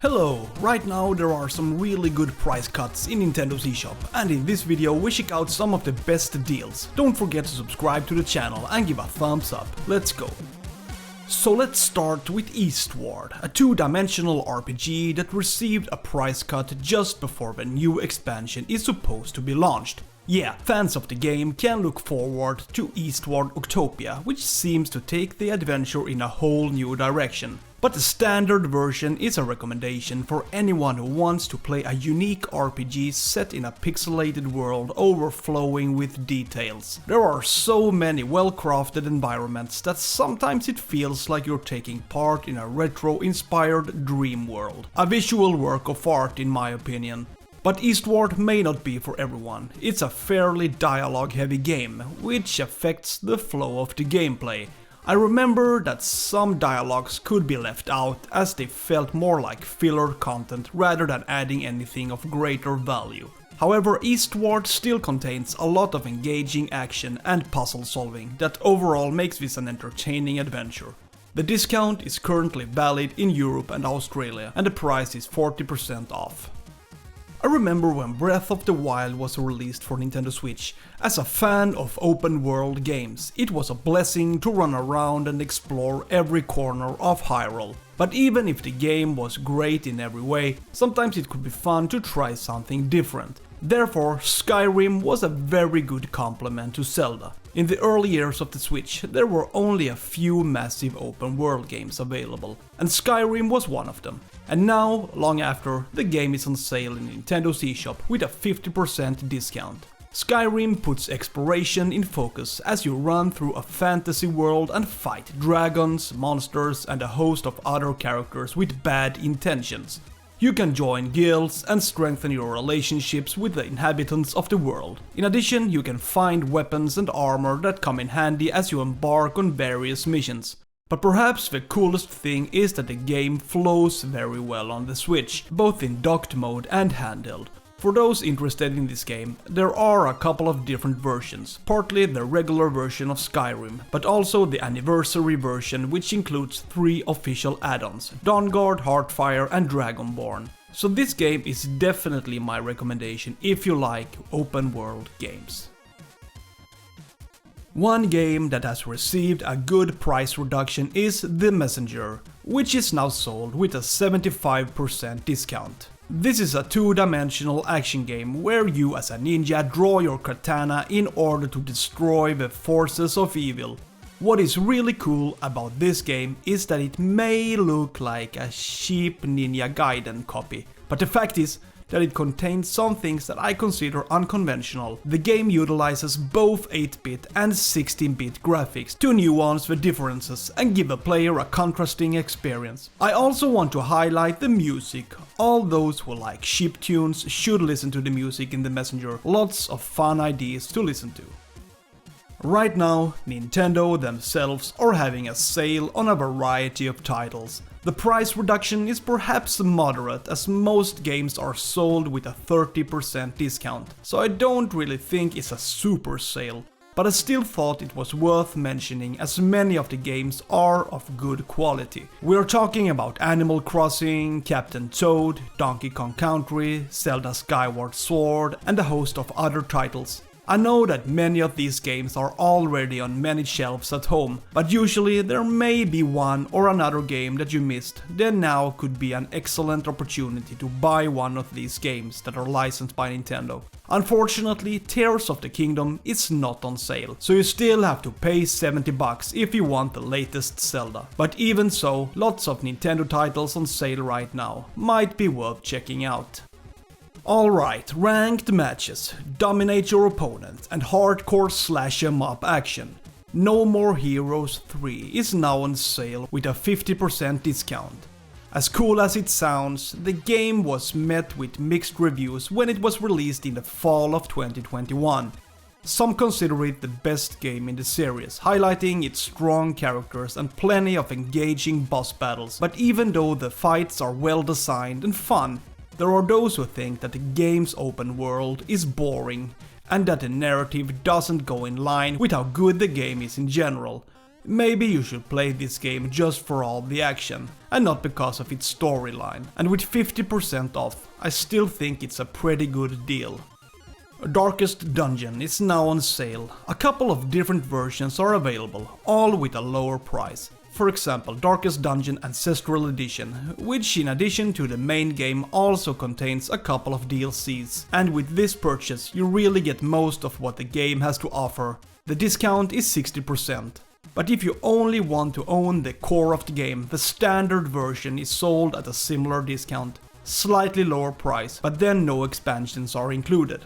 Hello, right now there are some really good price cuts in Nintendo's eShop, and in this video we check out some of the best deals. Don't forget to subscribe to the channel and give a thumbs up. Let's go. So let's start with Eastward, a two-dimensional RPG that received a price cut just before the new expansion is supposed to be launched. Yeah, fans of the game can look forward to Eastward Octopia, which seems to take the adventure in a whole new direction. But the standard version is a recommendation for anyone who wants to play a unique RPG set in a pixelated world overflowing with details. There are so many well-crafted environments that sometimes it feels like you're taking part in a retro-inspired dream world. A visual work of art in my opinion. But Eastward may not be for everyone. It's a fairly dialogue-heavy game, which affects the flow of the gameplay. I remember that some dialogues could be left out as they felt more like filler content rather than adding anything of greater value. However, Eastward still contains a lot of engaging action and puzzle solving that overall makes this an entertaining adventure. The discount is currently valid in Europe and Australia, and the price is 40% off. I remember when Breath of the Wild was released for Nintendo Switch. As a fan of open world games, it was a blessing to run around and explore every corner of Hyrule. But even if the game was great in every way, sometimes it could be fun to try something different. Therefore, Skyrim was a very good complement to Zelda. In the early years of the Switch, there were only a few massive open world games available, and Skyrim was one of them. And now, long after, the game is on sale in Nintendo's eShop with a 50% discount. Skyrim puts exploration in focus as you run through a fantasy world and fight dragons, monsters, and a host of other characters with bad intentions. You can join guilds and strengthen your relationships with the inhabitants of the world. In addition, you can find weapons and armor that come in handy as you embark on various missions. But perhaps the coolest thing is that the game flows very well on the Switch, both in docked mode and handheld. For those interested in this game, there are a couple of different versions, partly the regular version of Skyrim, but also the anniversary version which includes 3 official add-ons, Dawnguard, Heartfire and Dragonborn. So this game is definitely my recommendation if you like open world games. One game that has received a good price reduction is The Messenger, which is now sold with a 75% discount. This is a two-dimensional action game where you as a ninja draw your katana in order to destroy the forces of evil. What is really cool about this game is that it may look like a cheap Ninja Gaiden copy, but the fact is that it contains some things that I consider unconventional. The game utilizes both 8-bit and 16-bit graphics to nuance the differences and give a player a contrasting experience. I also want to highlight the music. All those who like chiptunes should listen to the music in The Messenger. Lots of fun ideas to listen to. Right now, Nintendo themselves are having a sale on a variety of titles. The price reduction is perhaps moderate as most games are sold with a 30% discount, so I don't really think it's a super sale, but I still thought it was worth mentioning as many of the games are of good quality. We're talking about Animal Crossing, Captain Toad, Donkey Kong Country, Zelda Skyward Sword and a host of other titles. I know that many of these games are already on many shelves at home, but usually there may be one or another game that you missed, then now could be an excellent opportunity to buy one of these games that are licensed by Nintendo. Unfortunately, Tears of the Kingdom is not on sale, so you still have to pay $70 if you want the latest Zelda. But even so, lots of Nintendo titles on sale right now, might be worth checking out. Alright, ranked matches, dominate your opponent and hardcore slash 'em up action. No More Heroes 3 is now on sale with a 50% discount. As cool as it sounds, the game was met with mixed reviews when it was released in the fall of 2021. Some consider it the best game in the series, highlighting its strong characters and plenty of engaging boss battles, but even though the fights are well designed and fun, there are those who think that the game's open world is boring and that the narrative doesn't go in line with how good the game is in general. Maybe you should play this game just for all the action, and not because of its storyline. And with 50% off, I still think it's a pretty good deal. Darkest Dungeon is now on sale. A couple of different versions are available, all with a lower price. For example, Darkest Dungeon Ancestral Edition, which in addition to the main game also contains a couple of DLCs. And with this purchase you really get most of what the game has to offer. The discount is 60%. But if you only want to own the core of the game, the standard version is sold at a similar discount. Slightly lower price, but then no expansions are included.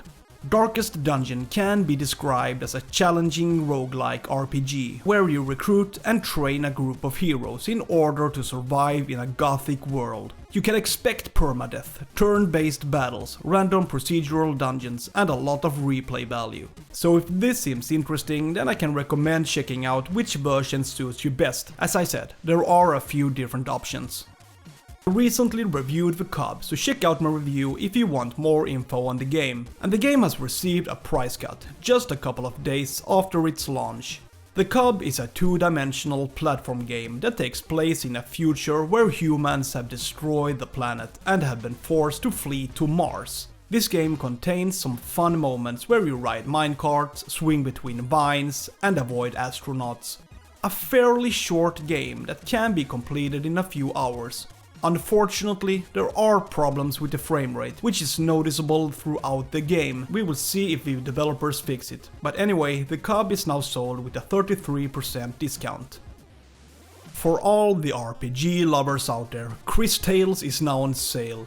Darkest Dungeon can be described as a challenging roguelike RPG, where you recruit and train a group of heroes in order to survive in a gothic world. You can expect permadeath, turn-based battles, random procedural dungeons, and a lot of replay value. So if this seems interesting, then I can recommend checking out which version suits you best. As I said, there are a few different options. I recently reviewed the Cub, so check out my review if you want more info on the game. And the game has received a price cut, just a couple of days after its launch. The Cub is a two-dimensional platform game that takes place in a future where humans have destroyed the planet and have been forced to flee to Mars. This game contains some fun moments where you ride minecarts, swing between vines, and avoid astronauts. A fairly short game that can be completed in a few hours. Unfortunately, there are problems with the frame rate, which is noticeable throughout the game. We will see if the developers fix it. But anyway, the Cub is now sold with a 33% discount. For all the RPG lovers out there, Cris Tales is now on sale.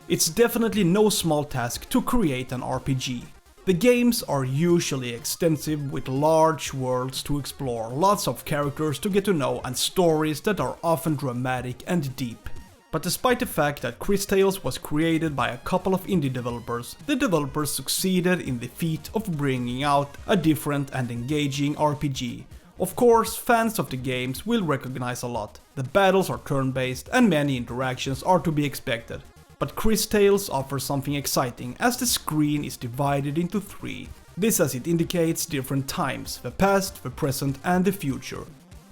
It's definitely no small task to create an RPG. The games are usually extensive with large worlds to explore, lots of characters to get to know, and stories that are often dramatic and deep. But despite the fact that Cris Tales was created by a couple of indie developers, the developers succeeded in the feat of bringing out a different and engaging RPG. Of course, fans of the games will recognize a lot. The battles are turn-based and many interactions are to be expected. But Cris Tales offers something exciting as the screen is divided into three. This as it indicates different times, the past, the present and the future.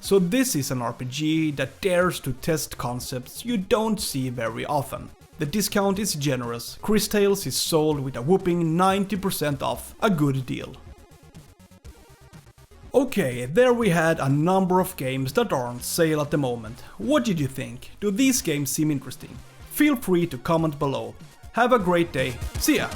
So this is an RPG that dares to test concepts you don't see very often. The discount is generous. Cris Tales is sold with a whopping 90% off, a good deal. Okay, there we had a number of games that are on sale at the moment. What did you think? Do these games seem interesting? Feel free to comment below. Have a great day. See ya!